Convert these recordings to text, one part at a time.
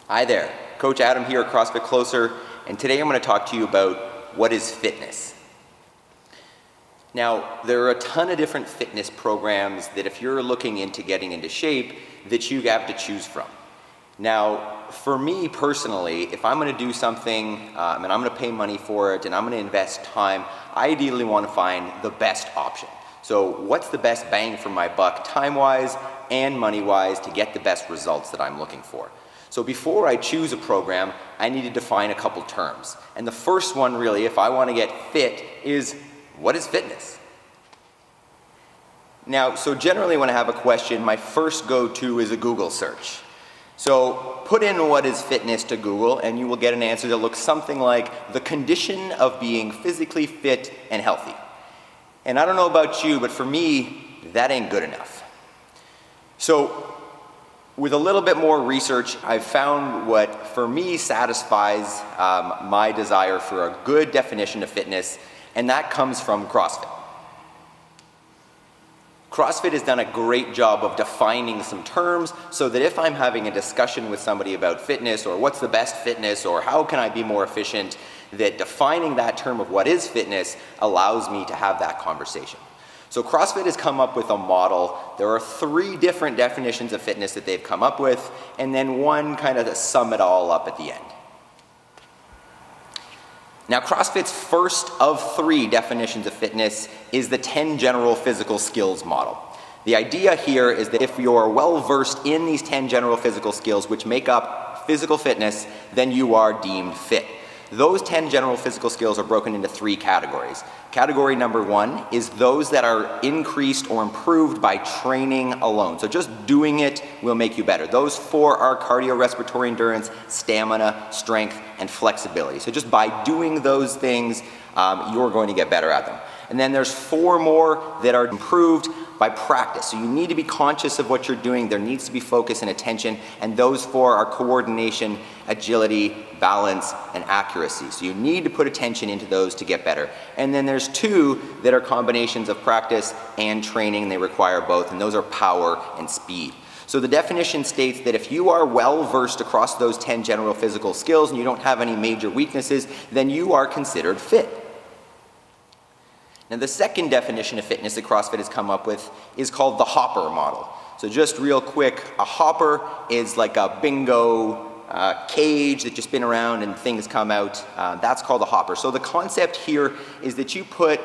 Hi there, Coach Adam here at CrossFit Closer, and today I'm going to talk to you about what is fitness. Now, there are a ton of different fitness programs that if you're looking into getting into shape, that you have to choose from. Now, for me personally, if I'm going to do something and I'm going to pay money for it and I'm going to invest time, I ideally want to find the best option. So what's the best bang for my buck time-wise and money-wise to get the best results that I'm looking for? So before I choose a program, I need to define a couple terms. And the first one really, if I want to get fit, is what is fitness? Now, so generally when I have a question, my first go-to is a Google search. So put in what is fitness to Google and you will get an answer that looks something like the condition of being physically fit and healthy. And I don't know about you, but for me, that ain't good enough. So with a little bit more research, I've found what for me satisfies my desire for a good definition of fitness, and that comes from CrossFit. CrossFit has done a great job of defining some terms so that if I'm having a discussion with somebody about fitness or what's the best fitness or how can I be more efficient, that defining that term of what is fitness allows me to have that conversation. So CrossFit has come up with a model. There are 3 different definitions of fitness that they've come up with, and then one kind of to sum it all up at the end. Now, CrossFit's first of 3 definitions of fitness is the 10 general physical skills model. The idea here is that if you're well versed in these 10 general physical skills which make up physical fitness, then you are deemed fit. Those 10 general physical skills are broken into 3 categories. Category number 1 is those that are increased or improved by training alone. So just doing it will make you better. Those 4 are cardiorespiratory endurance, stamina, strength, and flexibility. So just by doing those things, you're going to get better at them. And then there's 4 more that are improved by practice. So you need to be conscious of what you're doing. There needs to be focus and attention. And those 4 are coordination, agility, balance, and accuracy. So you need to put attention into those to get better. And then there's 2 that are combinations of practice and training. They require both, and those are power and speed. So the definition states that if you are well versed across those 10 general physical skills and you don't have any major weaknesses, then you are considered fit. Now the second definition of fitness that CrossFit has come up with is called the hopper model. So just real quick, a hopper is like a bingo cage that you spin around and things come out. That's called a hopper. So the concept here is that you put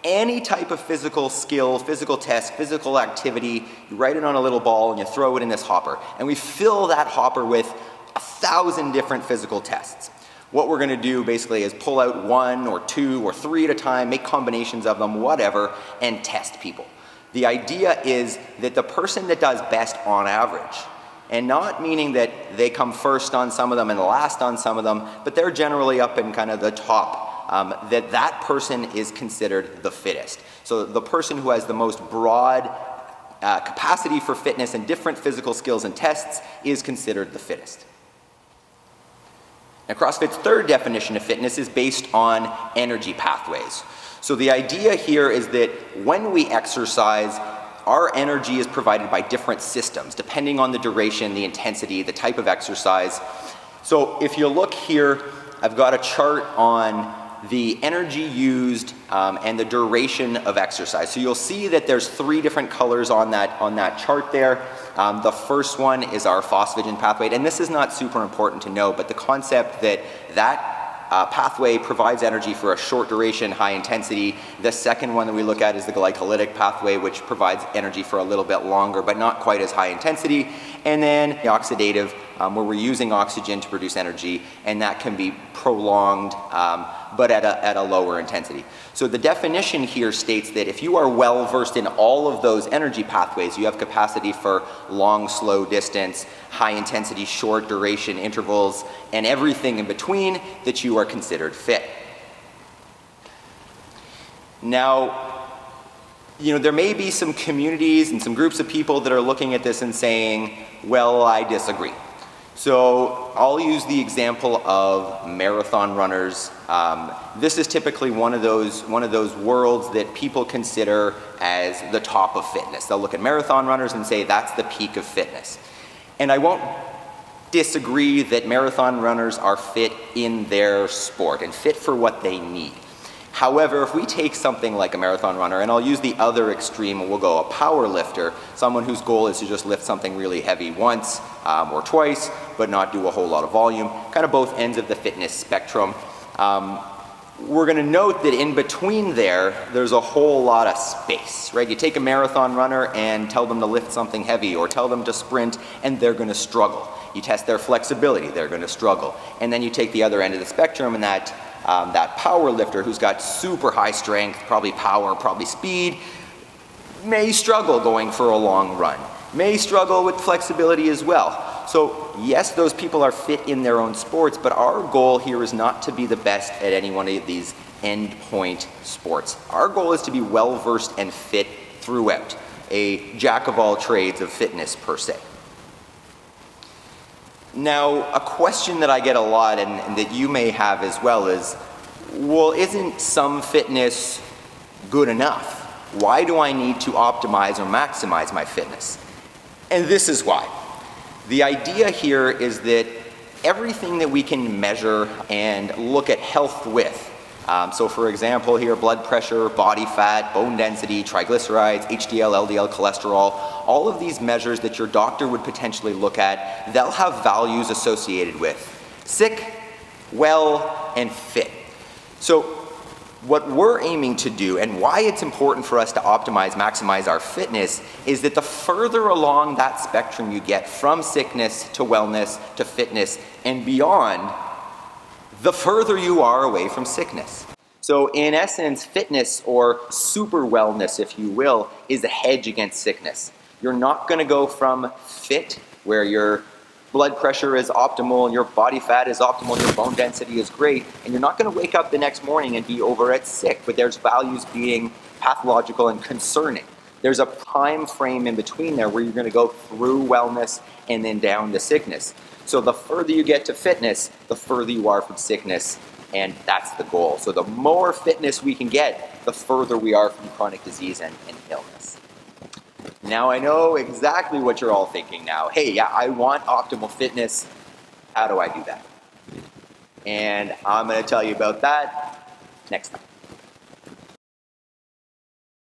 any type of physical skill, physical test, physical activity, you write it on a little ball and you throw it in this hopper. And we fill that hopper with 1,000 different physical tests. What we're going to do basically is pull out 1 or 2 or 3 at a time, make combinations of them, whatever, and test people. The idea is that the person that does best on average, and not meaning that they come first on some of them and last on some of them, but they're generally up in kind of the top, that person is considered the fittest. So the person who has the most broad capacity for fitness and different physical skills and tests is considered the fittest. Now, CrossFit's third definition of fitness is based on energy pathways. So the idea here is that when we exercise, our energy is provided by different systems, depending on the duration, the intensity, the type of exercise. So if you look here, I've got a chart on the energy used and the duration of exercise. So you'll see that there's 3 different colors on that chart there. The first one is our phosphagen pathway, and this is not super important to know, but the concept that pathway provides energy for a short duration, high intensity. The second one that we look at is the glycolytic pathway, which provides energy for a little bit longer, but not quite as high intensity. And then the oxidative, where we're using oxygen to produce energy, and that can be prolonged, but at a lower intensity. So the definition here states that if you are well versed in all of those energy pathways, you have capacity for long, slow distance, high intensity, short duration intervals, and everything in between, that you are considered fit. Now, there may be some communities and some groups of people that are looking at this and saying, well, I disagree. So I'll use the example of marathon runners. This is typically one of those worlds that people consider as the top of fitness. They'll look at marathon runners and say that's the peak of fitness. And I won't disagree that marathon runners are fit in their sport and fit for what they need. However, if we take something like a marathon runner, and I'll use the other extreme, we'll go a power lifter, someone whose goal is to just lift something really heavy once or twice, but not do a whole lot of volume, kind of both ends of the fitness spectrum. We're going to note that in between there's a whole lot of space, right? You take a marathon runner and tell them to lift something heavy, or tell them to sprint, and they're going to struggle. You test their flexibility, they're going to struggle. And then you take the other end of the spectrum, and that power lifter who's got super high strength, probably power, probably speed, may struggle going for a long run, may struggle with flexibility as well. So yes, those people are fit in their own sports, but our goal here is not to be the best at any one of these endpoint sports. Our goal is to be well-versed and fit throughout, a jack of all trades of fitness per se. Now, a question that I get a lot, and that you may have as well, is, well, isn't some fitness good enough? Why do I need to optimize or maximize my fitness? And this is why. The idea here is that everything that we can measure and look at health with, so for example here, blood pressure, body fat, bone density, triglycerides, HDL, LDL, cholesterol, all of these measures that your doctor would potentially look at, they'll have values associated with sick, well, and fit. So what we're aiming to do, and why it's important for us to optimize, maximize our fitness, is that the further along that spectrum you get, from sickness to wellness to fitness and beyond, the further you are away from sickness. So in essence, fitness, or super wellness if you will, is a hedge against sickness. You're not going to go from fit, where your blood pressure is optimal, your body fat is optimal, your bone density is great, and you're not going to wake up the next morning and be over at sick, but there's values being pathological and concerning. There's a time frame in between there where you're going to go through wellness and then down to sickness. So the further you get to fitness, the further you are from sickness, and that's the goal. So the more fitness we can get, the further we are from chronic disease and illness. Now I know exactly what you're all thinking now. Hey, yeah, I want optimal fitness. How do I do that? And I'm going to tell you about that next time.